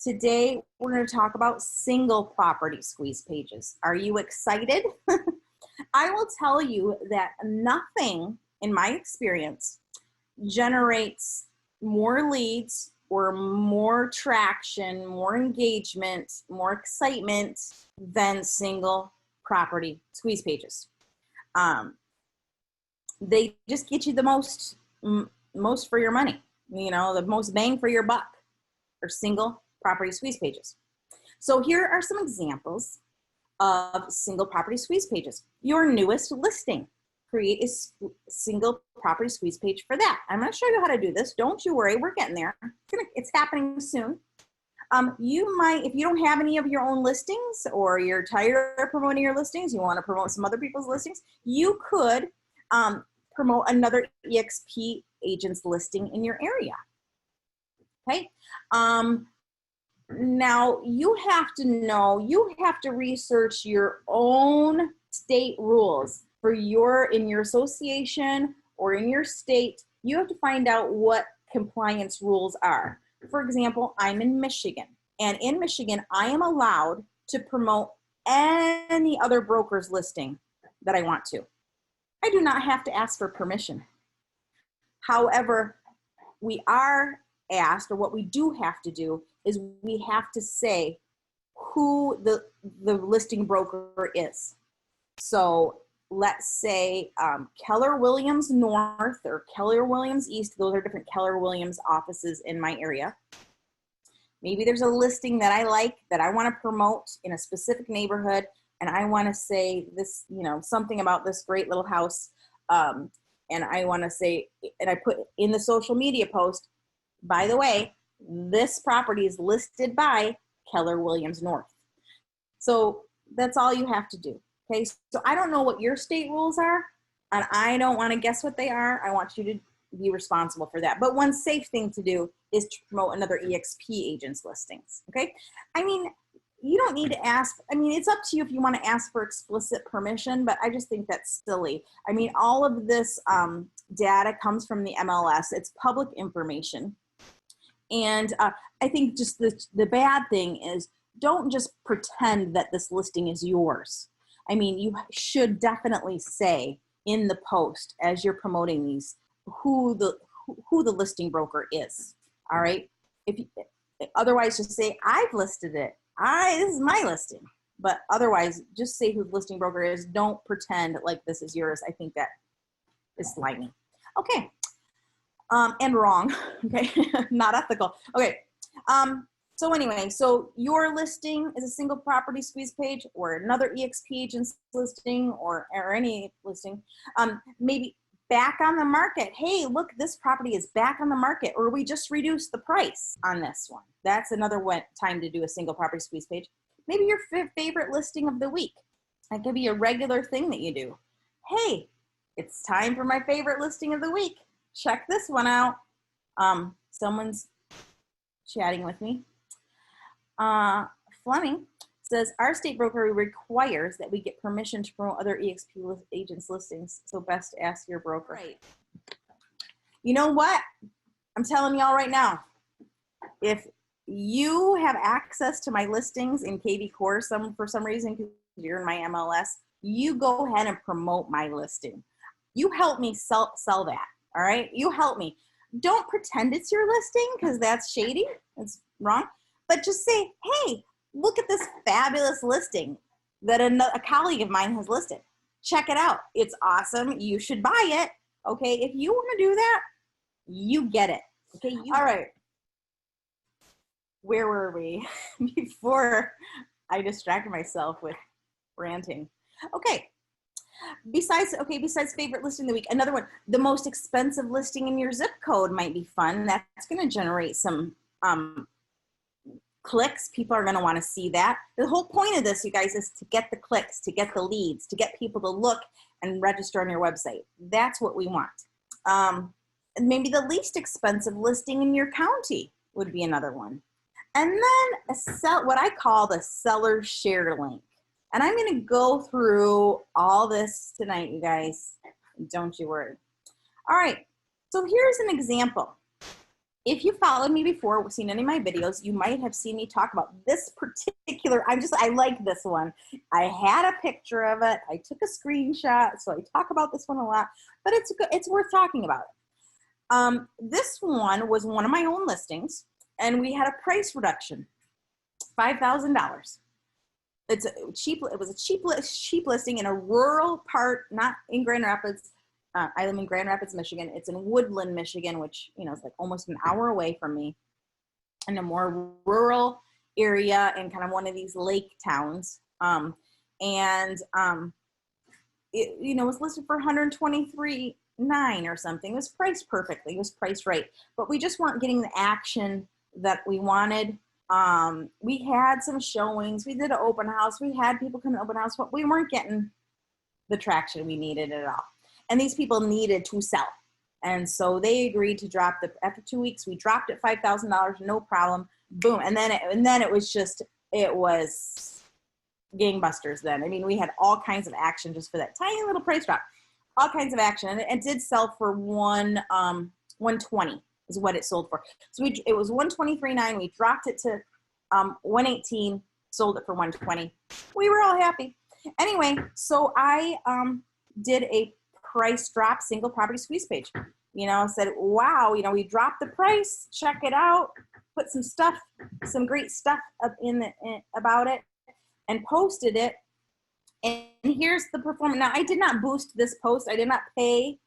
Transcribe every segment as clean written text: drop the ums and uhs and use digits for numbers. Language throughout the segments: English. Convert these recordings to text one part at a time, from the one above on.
Today, we're going to talk about single property squeeze pages. Are you excited? I will tell you that nothing, in my experience, generates more leads or more traction, more engagement, more excitement than single property squeeze pages. They just get you the most for your money, the most bang for your buck, or single property squeeze pages. So here are some examples of single property squeeze pages. Your newest listing, create a single property squeeze page for that. I'm going to show you how to do this. Don't you worry, we're getting there. It's happening soon. You might, if you don't have any of your own listings, or you're tired of promoting your listings, you want to promote some other people's listings, you could promote another EXP agent's listing in your area. Okay. Now you have to research your own state rules for in your association or in your state. You have to find out what compliance rules are. For example, I'm in Michigan, and in Michigan, I am allowed to promote any other broker's listing that I want to. I do not have to ask for permission. However, we are asked, or what we do have to do, is we have to say who the listing broker is. So let's say Keller Williams North or Keller Williams East. Those are different Keller Williams offices in my area. Maybe there's a listing that I like that I want to promote in a specific neighborhood, and I want to say this, something about this great little house. And I want to say, and I put in the social media post, by the way, this property is listed by Keller Williams North. So that's all you have to do. Okay, so I don't know what your state rules are, and I don't want to guess what they are. I want you to be responsible for that. But one safe thing to do is to promote another EXP agent's listings. Okay, I mean, you don't need to ask. I mean, it's up to you if you want to ask for explicit permission, but I just think that's silly. I mean, all of this data comes from the MLS. It's public information. And I think just the bad thing is, don't just pretend that this listing is yours. I mean, you should definitely say in the post as you're promoting these who the listing broker is. All right. Otherwise, just say I've listed it. This is my listing. But otherwise, just say who the listing broker is. Don't pretend like this is yours. I think that is slimy. Okay. And wrong, okay, not ethical. Okay, so anyway, so your listing is a single property squeeze page, or another EXP agent's listing, or any listing. Maybe back on the market. Hey, look, this property is back on the market, or we just reduced the price on this one. That's another time to do a single property squeeze page. Maybe your favorite listing of the week. That could be a regular thing that you do. Hey, it's time for my favorite listing of the week. Check this one out. Someone's chatting with me. Fleming says, our state broker requires that we get permission to promote other EXP agents listings, so best ask your broker. Right. You know what? I'm telling y'all right now, if you have access to my listings in kvCore for some reason, because you're in my MLS, you go ahead and promote my listing. You help me sell that. All right, you help me. Don't pretend it's your listing, because that's shady. It's wrong. But just say, hey, look at this fabulous listing that a colleague of mine has listed. Check it out. It's awesome. You should buy it. Okay, if you want to do that, you get it. Okay, all right. Where were we before I distracted myself with ranting? Okay. Besides favorite listing of the week, another one, the most expensive listing in your zip code might be fun. That's going to generate some clicks. People are going to want to see that. The whole point of this, you guys, is to get the clicks, to get the leads, to get people to look and register on your website. That's what we want. And maybe the least expensive listing in your county would be another one. And then what I call the seller share link. And I'm going to go through all this tonight, you guys. Don't you worry. All right. So here's an example. if you followed me before, seen any of my videos, you might have seen me talk about this particular, I like this one. I had a picture of it. I took a screenshot, so I talk about this one a lot, but it's worth talking about. This one was one of my own listings, and we had a price reduction, $5,000. It was a cheap listing in a rural part, not in Grand Rapids. I live in Grand Rapids, Michigan. It's in Woodland, Michigan, which, you know, is like almost an hour away from me, in a more rural area in kind of one of these lake towns. It, you know, was listed for $123,900 or something. It was priced perfectly. It was priced right, but we just weren't getting the action that we wanted. We had some showings. We did an open house. We had people come to open house, but we weren't getting the traction we needed at all. And these people needed to sell. And so they agreed to drop after 2 weeks, we dropped it $5,000, no problem. Boom. And then it was gangbusters then. I mean, we had all kinds of action just for that tiny little price drop, all kinds of action. And it did sell for $120 is what it sold for. So it was $123,900. We dropped it to $118, sold it for $120. We were all happy. Anyway, so I did a price drop single property squeeze page. You know, said, wow, you know, we dropped the price, check it out, put some great stuff up about it, and posted it. And here's the performance. Now, I did not boost this post. I did not pay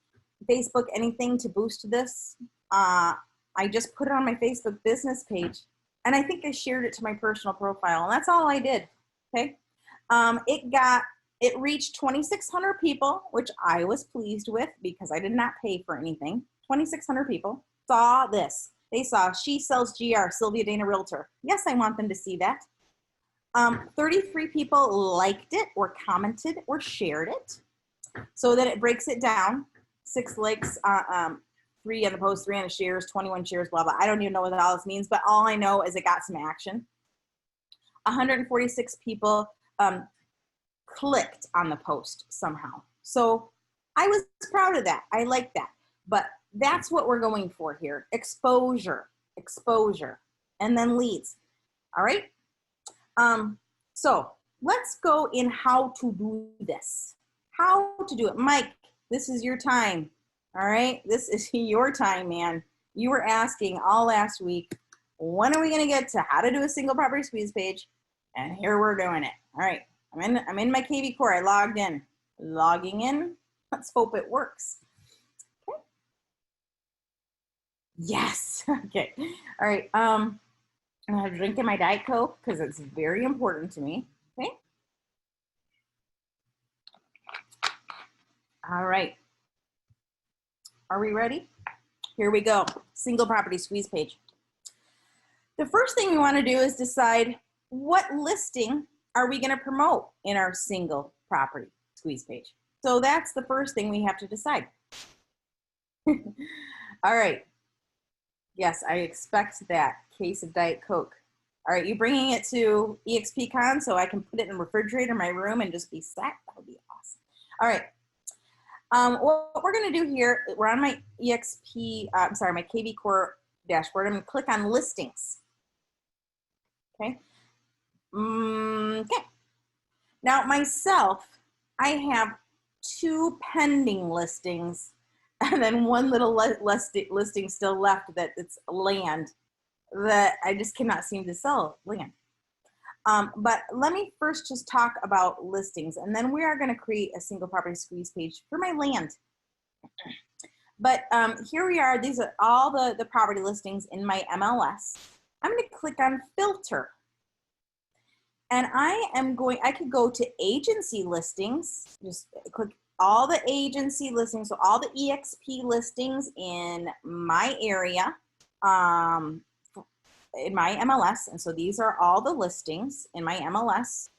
Facebook anything to boost this. I just put it on my Facebook business page, and I think I shared it to my personal profile, and that's all I did. Okay. It reached 2,600 people, which I was pleased with because I did not pay for anything. 2,600 people saw this. They saw She Sells GR, Sylvia Dana Realtor. Yes, I want them to see that. 33 people liked it or commented or shared it. So that it breaks it down. 6 likes, 3 on the post, 3 on the shares, 21 shares, blah, blah. I don't even know what all this means, but all I know is it got some action. 146 people clicked on the post somehow. So I was proud of that. I like that. But that's what we're going for here. Exposure, and then leads. All right. So let's go in how to do this. How to do it. Mike, this is your time. All right. This is your time, man. You were asking all last week, when are we going to get to how to do a single property squeeze page? And here we're doing it. All right. I'm in my kvCore. I logged in. Logging in. Let's hope it works. Okay. Yes. Okay. All right. I'm drinking my Diet Coke because it's very important to me. Okay. All right. Are we ready? Here we go. Single property squeeze page. The first thing we want to do is decide what listing are we going to promote in our single property squeeze page. So that's the first thing we have to decide. All right. Yes, I expect that case of Diet Coke. All right, you bringing it to EXPCon so I can put it in the refrigerator in my room and just be set? That would be awesome. All right. What we're going to do here, we're on my my kvCore dashboard. I'm going to click on listings. Okay. Okay. Now myself, I have 2 pending listings and then one little listing still left that it's land that I just cannot seem to sell land. But let me first just talk about listings, and then we are going to create a single property squeeze page for my land. But here we are. These are all the property listings in my MLS. I'm going to click on filter. And I could go to agency listings, just click all the agency listings, so all the EXP listings in my area, in my MLS. And so these are all the listings in my MLS.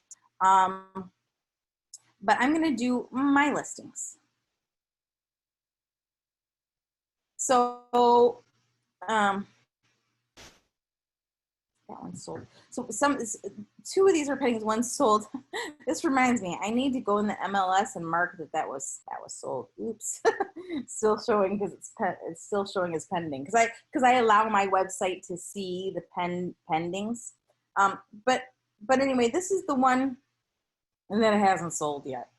But I'm going to do my listings. So That one's sold. So two of these are pending, one's sold. This reminds me, I need to go in the MLS and mark that was sold. Oops. Still showing because it's still showing as pending because I allow my website to see the pendings. But anyway, this is the one that hasn't sold yet.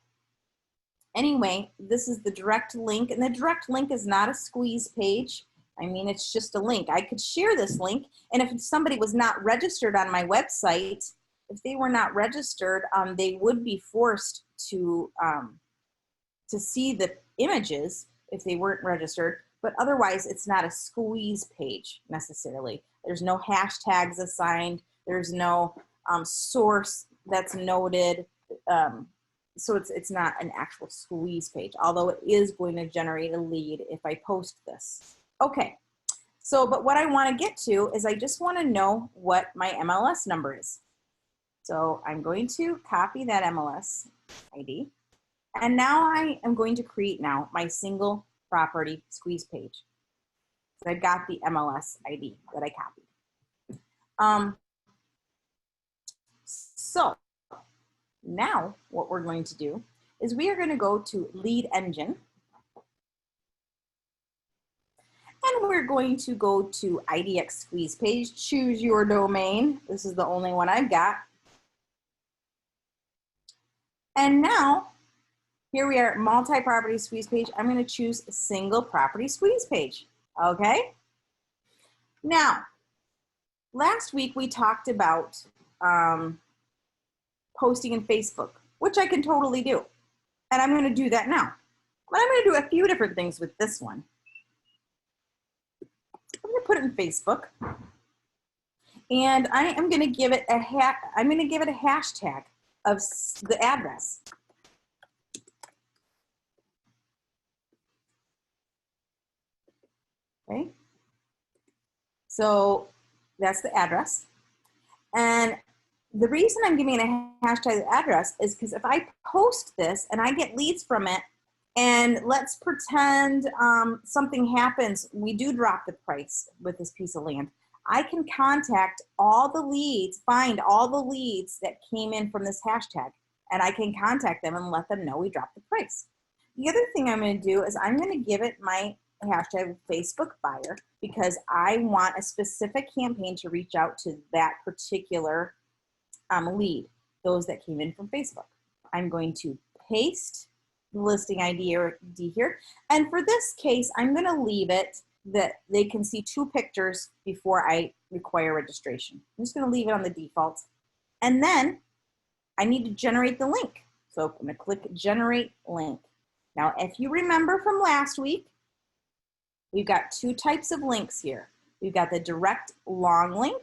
Anyway, this is the direct link, and the direct link is not a squeeze page. I mean, it's just a link. I could share this link, and if somebody was not registered on my website, if they were not registered, they would be forced to see the images if they weren't registered, but otherwise it's not a squeeze page necessarily. There's no hashtags assigned. There's no source that's noted. So it's not an actual squeeze page, although it is going to generate a lead if I post this. Okay, so but what I want to get to is I just want to know what my MLS number is. So I'm going to copy that MLS ID, and now I am going to create now my single property squeeze page. So I got the MLS ID that I copied. So now what we're going to do is we are going to go to Lead Engine. And we're going to go to IDX squeeze page, choose your domain. This is the only one I've got. And now, here we are, multi-property squeeze page. I'm going to choose a single property squeeze page, okay? Now, last week we talked about posting in Facebook, which I can totally do. And I'm going to do that now. But I'm going to do a few different things with this one. I'm going to put it in Facebook, and I am going to give it a hashtag of the address. Okay, so that's the address, and the reason I'm giving it a hashtag address is because if I post this and I get leads from it, and let's pretend something happens, we do drop the price with this piece of land, I can contact all the leads, find all the leads that came in from this hashtag, and I can contact them and let them know we dropped the price. The other thing I'm going to do is I'm going to give it my hashtag Facebook buyer because I want a specific campaign to reach out to that particular lead, those that came in from Facebook. I'm going to paste the listing ID here. And for this case, I'm going to leave it that they can see two pictures before I require registration. I'm just going to leave it on the default. And then I need to generate the link. So I'm going to click Generate Link. Now, if you remember from last week, we've got two types of links here. We've got the direct long link,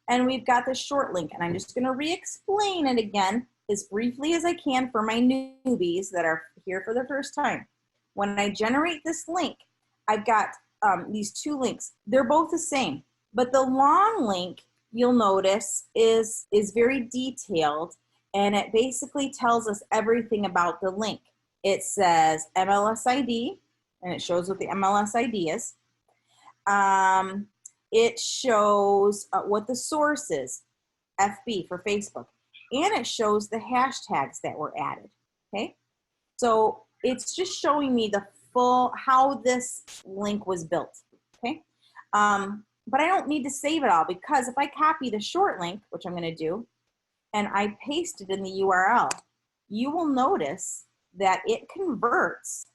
and we've got the short link. And I'm just going to re-explain it again as briefly as I can for my newbies that are here for the first time. When I generate this link, I've got these two links. They're both the same, but the long link, you'll notice, is very detailed, and it basically tells us everything about the link. It says MLS ID, and it shows what the MLS ID is. It shows what the source is, FB for Facebook, and it shows the hashtags that were added, okay? So it's just showing me the full, how this link was built, okay? But I don't need to save it all because if I copy the short link, which I'm gonna do, and I paste it in the URL, you will notice that it converts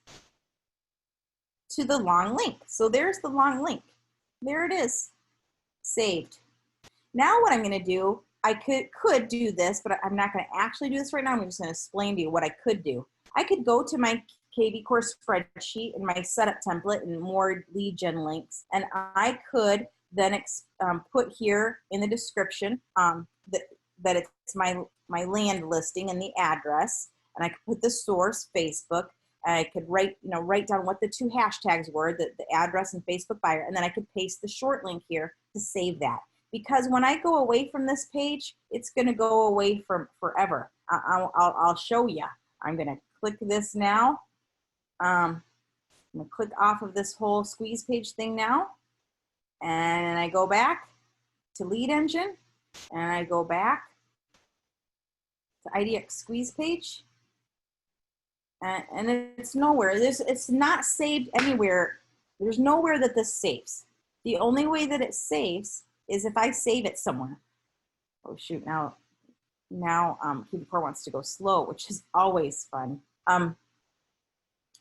to the long link. So there's the long link. There it is, saved. Now what I'm gonna do, I could do this, but I'm not gonna actually do this right now. I'm just gonna explain to you what I could do. I could go to my kvCore spreadsheet and my setup template and more lead gen links, and I could then put here in the description that it's my land listing and the address, and I could put the source, Facebook, and I could write down what the two hashtags were, the address and Facebook buyer, and then I could paste the short link here to save that. Because when I go away from this page, it's going to go away from forever. I'll show you. I'm going to click this now. I'm going to click off of this whole squeeze page thing now. And I go back to lead engine, and I go back to IDX squeeze page, and it's nowhere. It's not saved anywhere. There's nowhere that this saves. The only way that it saves is if I save it somewhere. Oh shoot, now kvCore wants to go slow, which is always fun.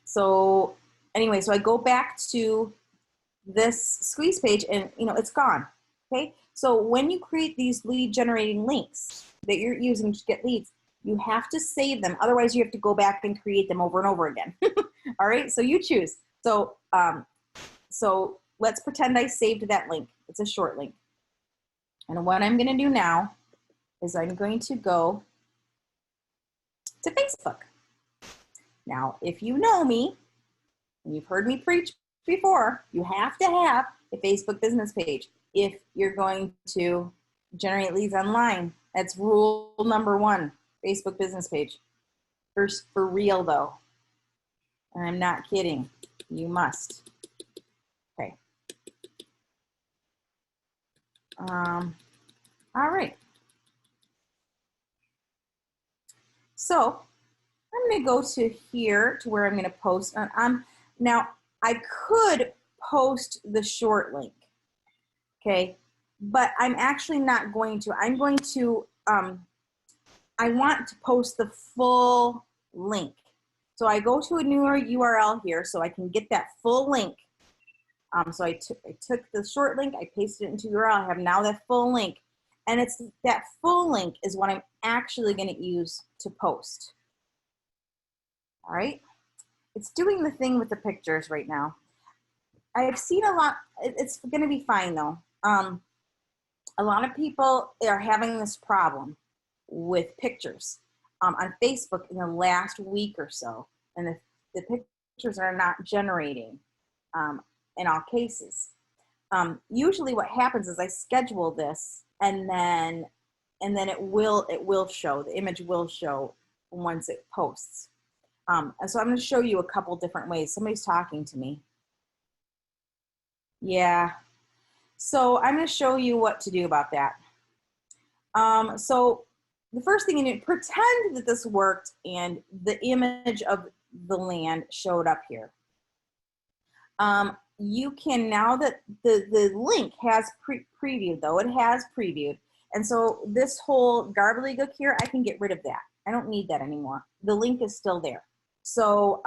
So anyway, so I go back to this squeeze page and it's gone. Okay, so when you create these lead generating links that you're using to get leads, you have to save them. Otherwise you have to go back and create them over and over again. All right, so you choose. So so let's pretend I saved that link. It's a short link. And what I'm going to do now is I'm going to go to Facebook. Now, if you know me, and you've heard me preach before, you have to have a Facebook business page if you're going to generate leads online. That's rule number 1, Facebook business page. First, for real though, and I'm not kidding, you must. Okay. All right. So I'm going to go to here to where I'm going to post. Now, I could post the short link, okay, but I'm actually not going to. I'm going to, I want to post the full link. So I go to a newer URL here so I can get that full link. So I took the short link, I pasted it into URL. I have now that full link. And it's that full link is what I'm actually going to use to post. All right. It's doing the thing with the pictures right now. I've seen a lot. It's going to be fine though. A lot of people are having this problem with pictures on Facebook in the last week or so. And the pictures are not generating in all cases. Usually what happens is I schedule this and then it will show, the image will show once it posts. And so I'm going to show you a couple different ways. Somebody's talking to me. Yeah. So I'm going to show you what to do about that. So the first thing you need, pretend that this worked and the image of the land showed up here. You can, now that the link has previewed though, it has previewed. And so this whole gobbledygook here, I can get rid of that. I don't need that anymore. The link is still there. So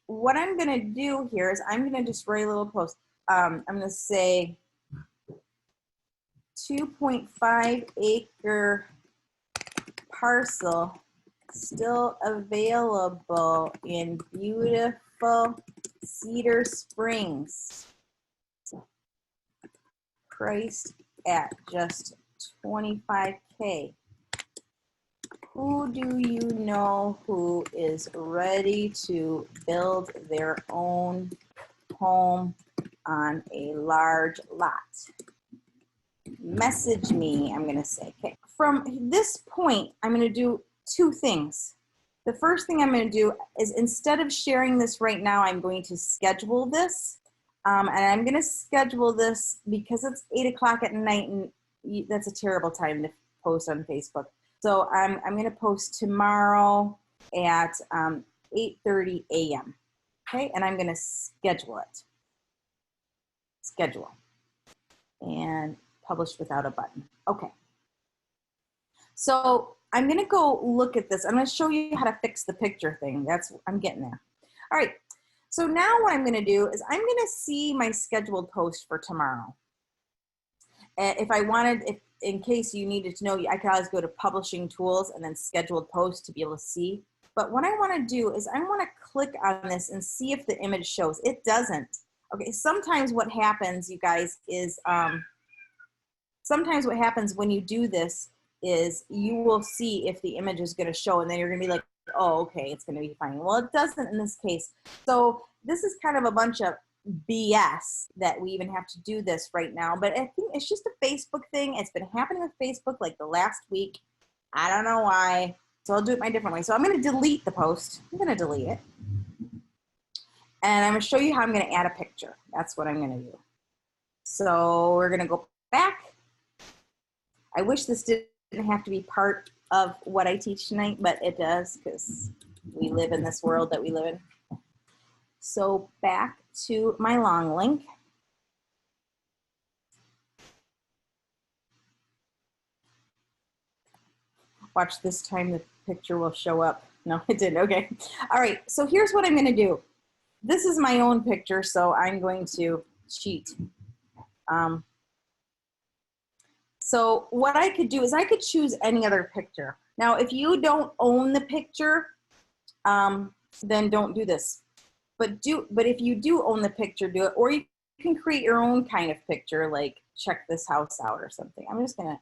what I'm going to do here is I'm going to just write a little post. I'm going to say 2.5 acre parcel still available in beautiful Cedar Springs, priced at just $25K. Who do you know who is ready to build their own home on a large lot? Message me, I'm going to say. Okay. From this point, I'm going to do 2 things. The first thing I'm going to do is, instead of sharing this right now, I'm going to schedule this. And I'm going to schedule this because it's 8 o'clock at night, and that's a terrible time to post on Facebook. So I'm going to post tomorrow at 8:30 a.m. Okay, and I'm going to schedule it. Schedule. And publish without a button. Okay. So I'm going to go look at this. I'm going to show you how to fix the picture thing. I'm getting there. All right. So now what I'm going to do is I'm going to see my scheduled post for tomorrow. If I wanted, in case you needed to know, I could always go to publishing tools and then scheduled post to be able to see. But what I want to do is I want to click on this and see if the image shows. It doesn't. Okay. Sometimes what happens, you guys, is sometimes what happens when you do this is you will see if the image is going to show, and then you're going to be like, oh, okay, it's going to be fine. Well, it doesn't in this case. So this is kind of a bunch of BS that we even have to do this right now. But I think it's just a Facebook thing. It's been happening with Facebook like the last week. I don't know why. So I'll do it my different way. So I'm going to delete the post. I'm going to delete it. And I'm going to show you how I'm going to add a picture. That's what I'm going to do. So we're going to go back I wish this didn't have to be part of what I teach tonight, but it does because we live in this world that we live in. So back to my long link. Watch this time the picture will show up. No, it didn't. Okay. All right. So here's what I'm going to do. This is my own picture, so I'm going to cheat. So what I could do is I could choose any other picture. Now, if you don't own the picture, then don't do this. But if you do own the picture, do it. Or you can create your own kind of picture, like check this house out or something. I'm just going to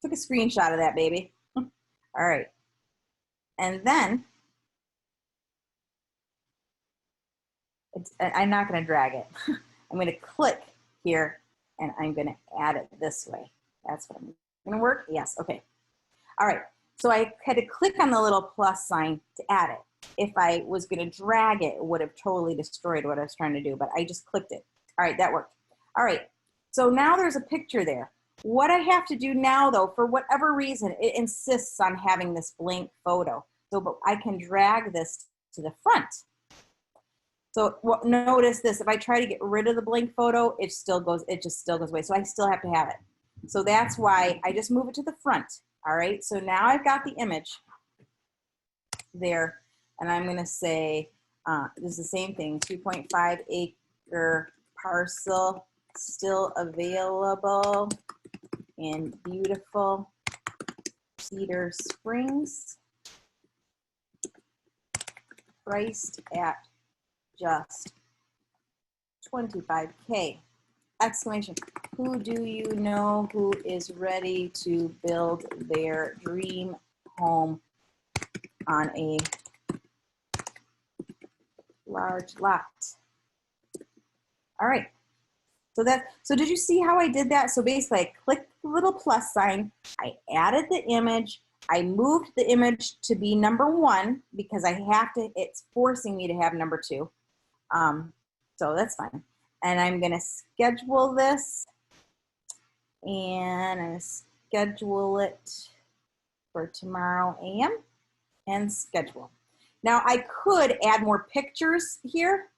take a screenshot of that, baby. All right. And then, I'm not going to drag it. I'm going to click here, and I'm going to add it this way. That's what I'm going to work. Yes. Okay. All right. So I had to click on the little plus sign to add it. If I was going to drag it, it would have totally destroyed what I was trying to do, but I just clicked it. All right. That worked. All right. So now there's a picture there. What I have to do now, though, for whatever reason, it insists on having this blank photo. So but I can drag this to the front. So notice this, if I try to get rid of the blank photo, it just still goes away. So I still have to have it. So that's why I just move it to the front. All right, so now I've got the image there, and I'm gonna say, this is the same thing, 2.5 acre parcel, still available in beautiful Cedar Springs, priced at just $25K. Exclamation. Who do you know who is ready to build their dream home on a large lot? All right. So did you see how I did that? So basically I clicked the little plus sign, I added the image, I moved the image to be number 1 because I have to, it's forcing me to have number 2. So that's fine. And I'm going to schedule this, and I'm going to schedule it for tomorrow AM and schedule. Now I could add more pictures here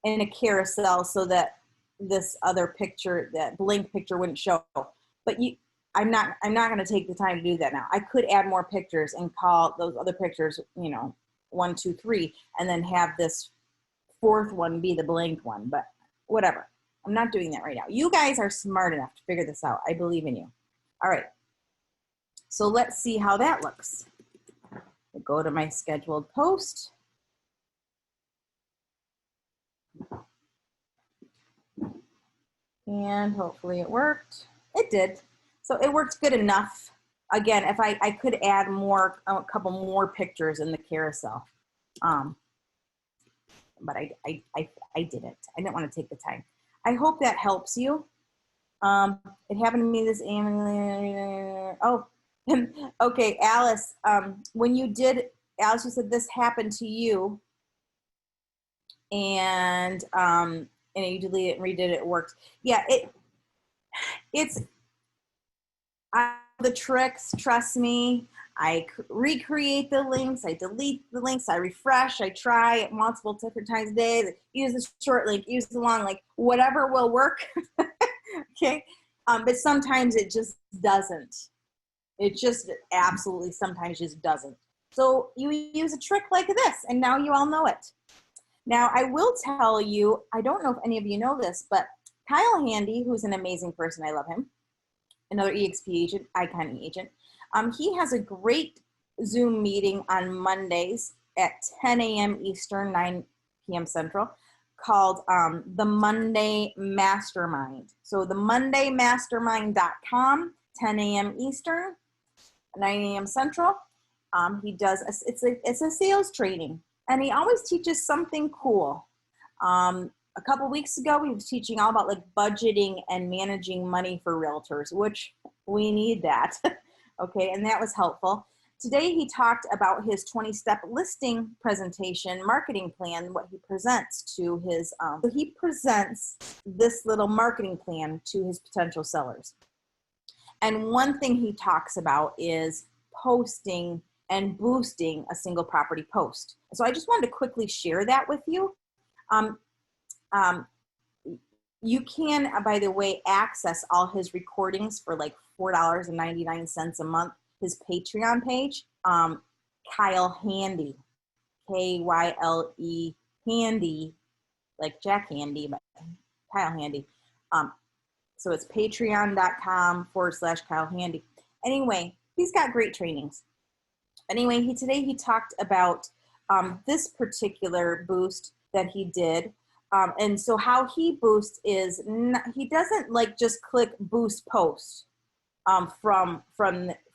in a carousel so that this other picture, that blank picture, wouldn't show. But I'm not going to take the time to do that now. I could add more pictures and call those other pictures, 1, 2, 3, and then have this 4th one be the blank one. But whatever. I'm not doing that right now. You guys are smart enough to figure this out. I believe in you. All right. So let's see how that looks. I go to my scheduled post. And hopefully it worked. It did. So it worked good enough. Again, if I could add more, a couple more pictures in the carousel. But I didn't. I didn't want to take the time. I hope that helps you. It happened to me this evening. Oh, okay, Alice. When you did, Alice, you said this happened to you, and you deleted it and redid it. It worked. Yeah, it's the tricks. Trust me. I recreate the links, I delete the links, I refresh, I try it multiple different times a day, use the short link, use the long link, whatever will work, okay? But sometimes it just doesn't. It just absolutely sometimes just doesn't. So you use a trick like this, and now you all know it. Now, I will tell you, I don't know if any of you know this, but Kyle Handy, who's an amazing person, I love him, another EXP agent, icon agent, he has a great Zoom meeting on Mondays at 10 a.m. Eastern, 9 p.m. Central, called the Monday Mastermind. So the mondaymastermind.com, 10 a.m. Eastern, 9 a.m. Central. He does, it's a sales training, and he always teaches something cool. A couple weeks ago, he was teaching all about like budgeting and managing money for realtors, which we need that. Okay, and that was helpful. Today he talked about his 20-step listing presentation marketing plan, what he presents to his, so he presents this little marketing plan to his potential sellers. And one thing he talks about is posting and boosting a single property post. So I just wanted to quickly share that with you. You can, by the way, access all his recordings for like $4.99 a month. His Patreon page, Kyle Handy, Kyle Handy, like Jack Handy, but Kyle Handy. So it's patreon.com/Kyle Handy. Anyway, he's got great trainings. Anyway, today he talked about this particular boost that he did. And so how he boosts is he doesn't like just click boost post from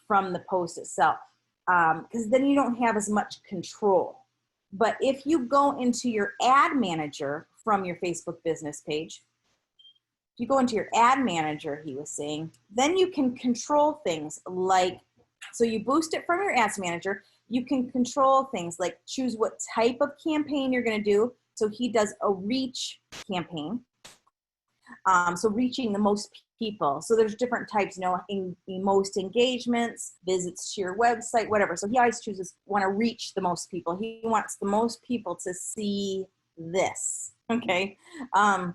the post itself, because then you don't have as much control. But if you go into your ad manager from your Facebook business page, if you go into your ad manager, he was saying, then you can control things like, so you boost it from your ads manager, you can control things like choose what type of campaign you're going to do. So he does a reach campaign. So reaching the most people. So there's different types, most engagements, visits to your website, whatever. So he always want to reach the most people. He wants the most people to see this. Okay. And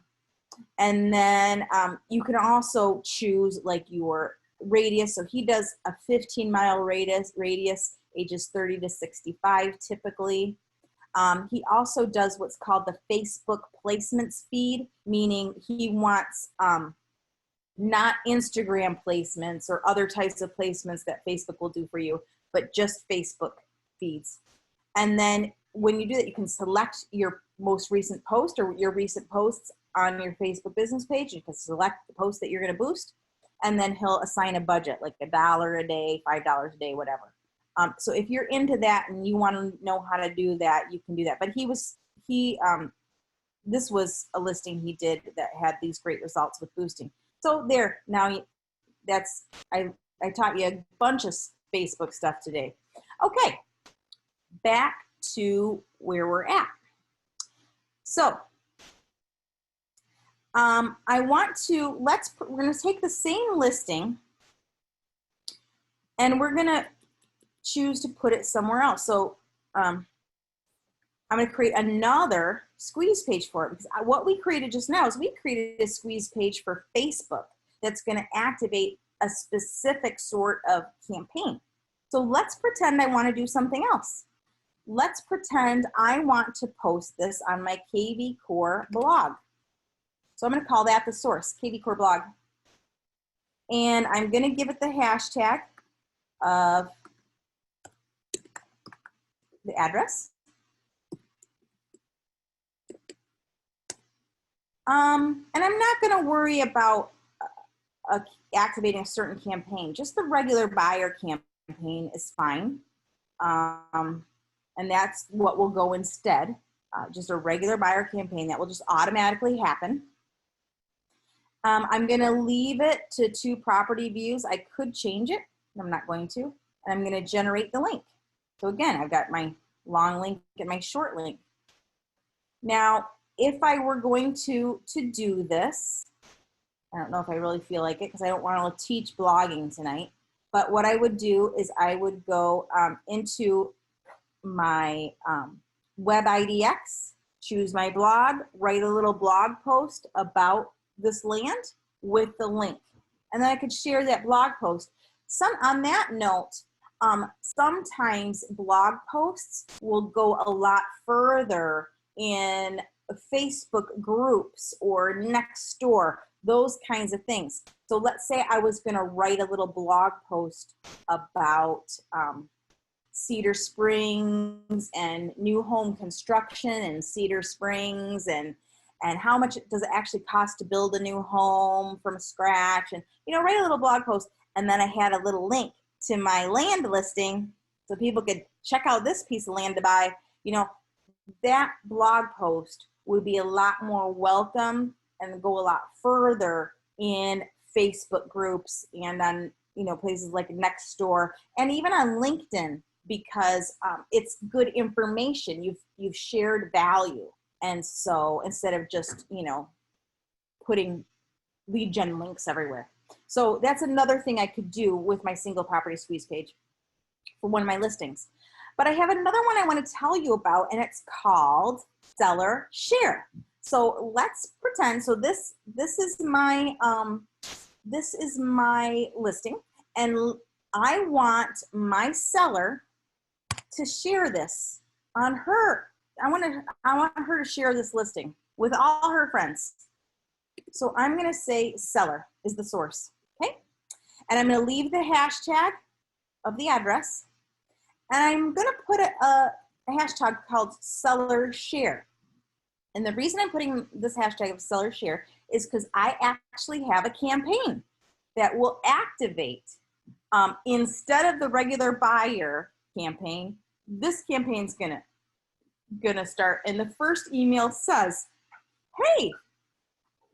then you can also choose like your radius. So he does a 15-mile radius, ages 30 to 65 typically. He also does what's called the Facebook placements feed, meaning he wants not Instagram placements or other types of placements that Facebook will do for you, but just Facebook feeds. And then when you do that, you can select your most recent post or your recent posts on your Facebook business page. You can select the post that you're going to boost, and then he'll assign a budget, like $1 a day, $5 a day, whatever. So if you're into that and you want to know how to do that, you can do that. But this was a listing he did that had these great results with boosting. So there, now I taught you a bunch of Facebook stuff today. Okay, back to where we're at. So we're going to take the same listing and we're going to choose to put it somewhere else. So I'm going to create another squeeze page for it, because what we created just now is we created a squeeze page for Facebook that's going to activate a specific sort of campaign. So let's pretend I want to do something else. Let's pretend I want to post this on my kvCore blog. So I'm going to call that the source, kvCore blog. And I'm going to give it the hashtag of the address. And I'm not going to worry about activating a certain campaign. Just the regular buyer campaign is fine. And that's what will go instead. Just a regular buyer campaign that will just automatically happen. I'm going to leave it to 2 property views. I could change it. I'm not going to. And I'm going to generate the link. So again, I've got my long link and my short link. Now, if I were going to do this, I don't know if I really feel like it because I don't want to teach blogging tonight, but what I would do is I would go into my web IDX, choose my blog, write a little blog post about this land with the link. And then I could share that blog post. On that note, sometimes blog posts will go a lot further in Facebook groups or next door, those kinds of things. So let's say I was going to write a little blog post about Cedar Springs and new home construction in Cedar Springs and how much does it actually cost to build a new home from scratch, and write a little blog post. And then I had a little link to my land listing so people could check out this piece of land to buy. That blog post would be a lot more welcome and go a lot further in Facebook groups and on places like Nextdoor and even on LinkedIn, because it's good information. You've shared value. And so instead of just putting lead gen links everywhere. So that's another thing I could do with my single property squeeze page for one of my listings. But I have another one I want to tell you about, and it's called Seller Share. So let's pretend, so this is my listing, and I want my seller to share this on her. I want her to share this listing with all her friends. So I'm going to say seller is the source, okay? And I'm going to leave the hashtag of the address, and I'm going to put a hashtag called seller share. And the reason I'm putting this hashtag of seller share is because I actually have a campaign that will activate instead of the regular buyer campaign. This campaign's gonna start, and the first email says, "Hey,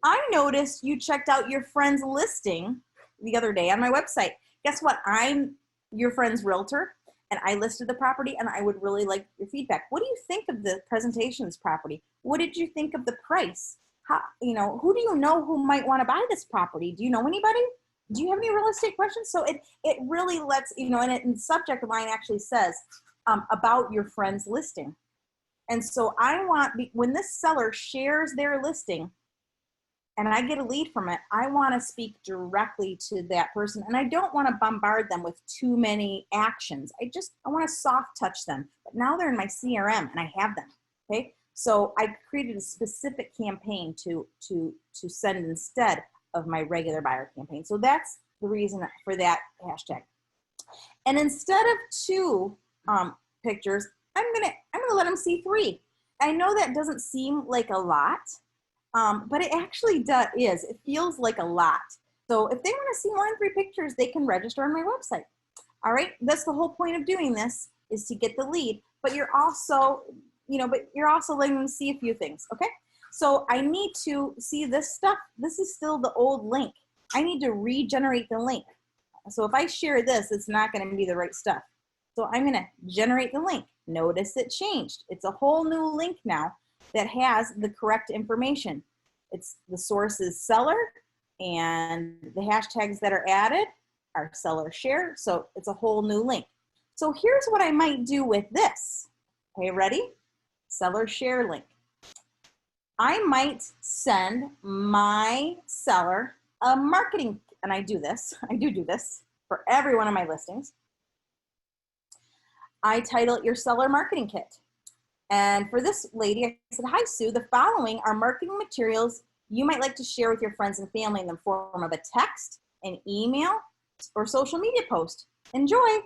I noticed you checked out your friend's listing the other day on my website. Guess what? I'm your friend's realtor, and I listed the property, and I would really like your feedback. What do you think of the presentation of this property? What did you think of the price? How, who do you know who might want to buy this property? Do you know anybody? Do you have any real estate questions?" So it really lets, and the subject line actually says about your friend's listing. And so I want, when this seller shares their listing and I get a lead from it, I want to speak directly to that person, and I don't want to bombard them with too many actions. I want to soft touch them. But now they're in my CRM and I have them. Okay, so I created a specific campaign to send instead of my regular buyer campaign. So that's the reason for that hashtag. And instead of 2 pictures, I'm gonna let them see 3. I know that doesn't seem like a lot. But it actually is. It feels like a lot. So if they want to see more than 3 pictures, they can register on my website. All right. That's the whole point of doing this, is to get the lead. But you're also, letting them see a few things. Okay. So I need to see this stuff. This is still the old link. I need to regenerate the link. So if I share this, it's not going to be the right stuff. So I'm going to generate the link. Notice it changed. It's a whole new link now that has the correct information. It's the source is seller, and the hashtags that are added are seller share. So it's a whole new link. So here's what I might do with this. Okay, ready? Seller share link. I might send my seller a marketing, and I do this for every one of my listings. I title it your seller marketing kit. And for this lady, I said, "Hi, Sue, the following are marketing materials you might like to share with your friends and family in the form of a text, an email, or social media post. Enjoy."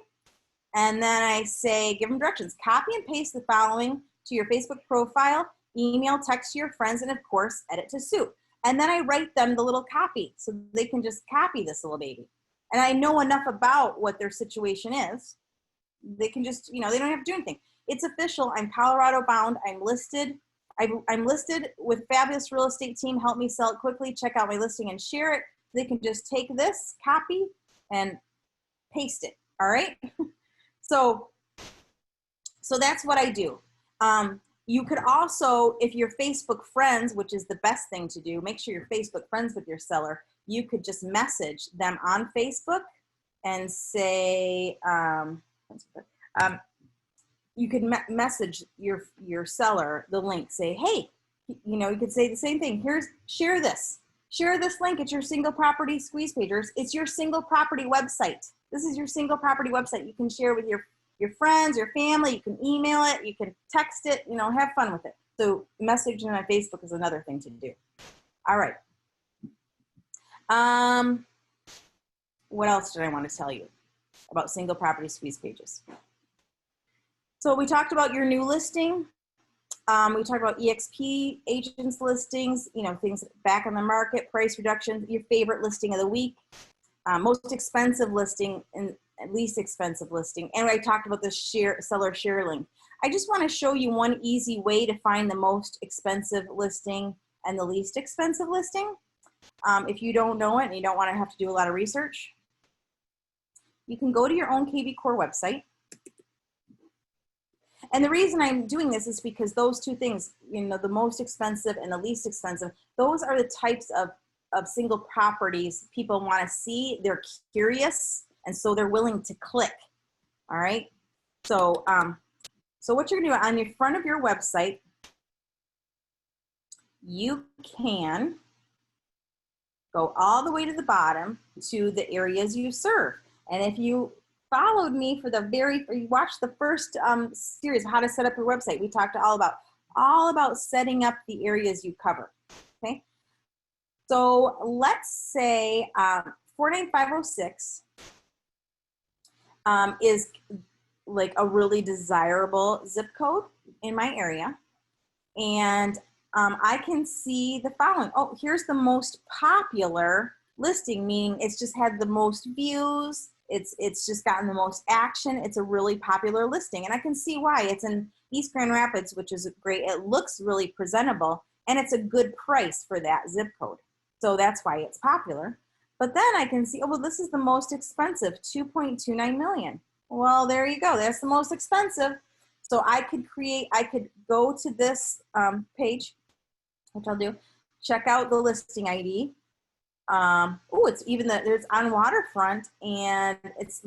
And then I say, give them directions. Copy and paste the following to your Facebook profile, email, text to your friends, and of course, edit to suit. And then I write them the little copy so they can just copy this little baby. And I know enough about what their situation is. They can just, they don't have to do anything. It's official. I'm Colorado bound. I'm listed. I'm listed with fabulous real estate team. Help me sell it quickly. Check out my listing and share it. They can just take this, copy, and paste it. All right. So that's what I do. You could also, if you're Facebook friends, which is the best thing to do, make sure you're Facebook friends with your seller. You could just message them on Facebook and say, you could message your seller the link. Say, hey, you could say the same thing. Share this link. It's your single property squeeze pagers. It's your single property website. This is your single property website. You can share with your friends, your family. You can email it. You can text it. Have fun with it. So messaging on Facebook is another thing to do. All right. What else did I want to tell you about single property squeeze pages? So we talked about your new listing. We talked about EXP agents listings, things back on the market, price reduction, your favorite listing of the week, most expensive listing, and least expensive listing. And I talked about the seller share link. I just want to show you one easy way to find the most expensive listing and the least expensive listing. If you don't know it and you don't want to have to do a lot of research, you can go to your own kvCore website. And the reason I'm doing this is because those two things, the most expensive and the least expensive, those are the types of of single properties people want to see. They're curious, and so they're willing to click. All right. So, so what you're going to do on the front of your website, you can go all the way to the bottom to the areas you serve. And if you followed me for you watched the first series, how to set up your website, we talked all about setting up the areas you cover. Okay. So let's say 49506 is like a really desirable zip code in my area. And I can see the following. Oh, here's the most popular listing, meaning it's just had the most views. It's just gotten the most action. It's a really popular listing. And I can see why. It's in East Grand Rapids, which is great. It looks really presentable, and it's a good price for that zip code. So that's why it's popular. But then I can see, oh, well, this is the most expensive, 2.29 million. Well, there you go. That's the most expensive. So I could go to this page, which I'll do, check out the listing ID. Oh, it's even there's on waterfront, and it's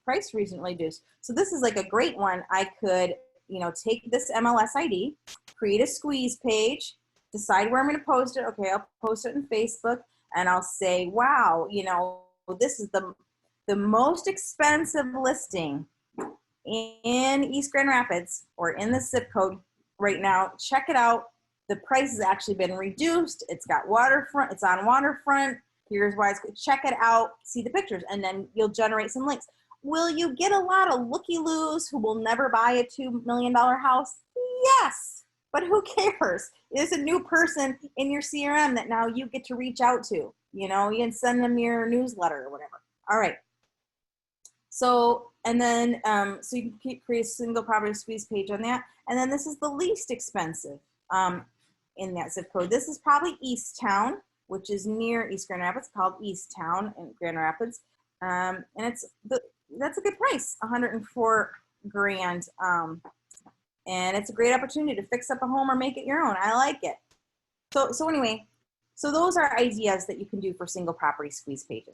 priced recently reduced. So this is like a great one. I could, take this MLS ID, create a squeeze page, decide where I'm going to post it. Okay, I'll post it on Facebook, and I'll say, wow, this is the most expensive listing in East Grand Rapids, or in the zip code right now. Check it out. The price has actually been reduced. It's got waterfront. It's on waterfront. Here's why it's good. Check it out. See the pictures, and then you'll generate some links. Will you get a lot of looky-loos who will never buy a $2 million house? Yes, but who cares? There's a new person in your CRM that now you get to reach out to. You can send them your newsletter or whatever. All right. So, and then, so you can create a single property squeeze page on that. And then this is the least expensive in that zip code. This is probably East Town, which is near East Grand Rapids, called East Town in Grand Rapids. And that's a good price, 104 grand. And it's a great opportunity to fix up a home or make it your own. I like it. So anyway, so those are ideas that you can do for single property squeeze pages.